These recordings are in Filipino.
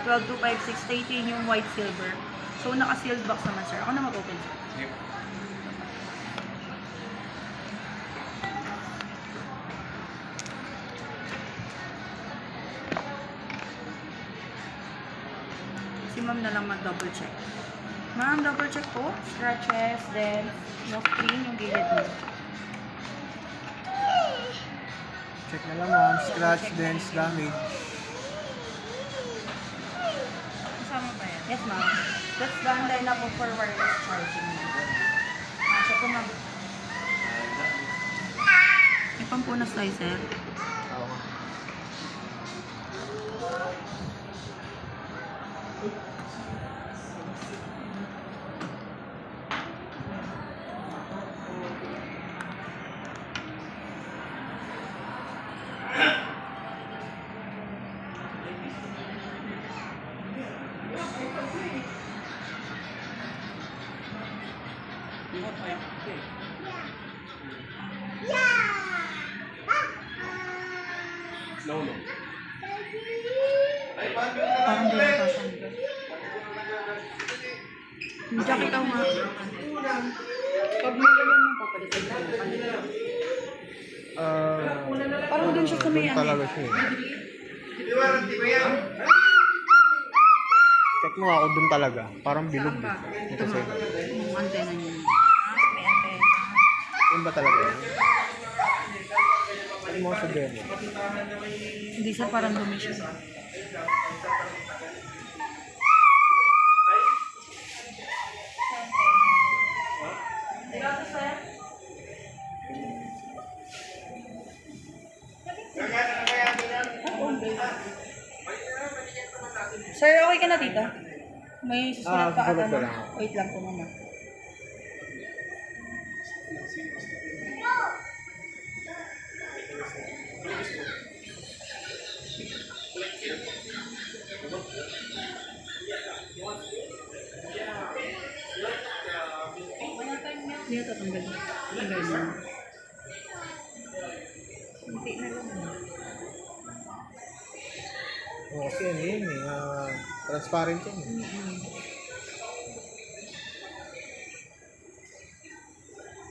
12,256, 18 yung white silver. So, naka-sealed box naman, sir. Ako na mag-open, sir. Yep. Si ma'am na lang mag-double check. Ma'am, double check po. Scratches, then no screen yung gilid mo. Check na lang ma'am. Scratch, dents, damage. Kasama ba yan? Yes, ma'am. That's done then na po for wireless charging. Check po, ma'am. May pampunas tayo, sir. Oo. No. Parang di nakasan. Jacket ako nga. Pag may ganyan mo, papalitan ko. Parang dun siya sa may Doon ano. talaga siya eh. Check mo ako doon talaga. Parang bilog. Saan ba? eh. Ito, Ito ma'am. sa'yo. Yung antena niya. May antena. Yun ba talaga yun? Ano mo sabihin mo? Hindi sa parang dumi siya. Sir, okay ka na dito? May susunod pa susunod ata pa na. lang. Wait lang po muna. Hindi ito tanggal. Tanggal mo. Hindi na lang. Oo, kasi ano yun eh. Transparent yun eh.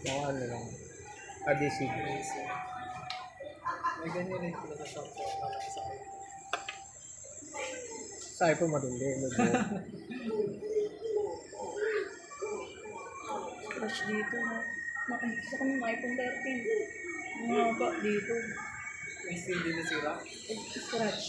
Oo, ano lang. Adhesive. May ganyan rin pala sa sa iPhone matindi. Scratch dito. Gusto ko ng iPhone 13. Mga ba dito. May CD na sila? Scratch.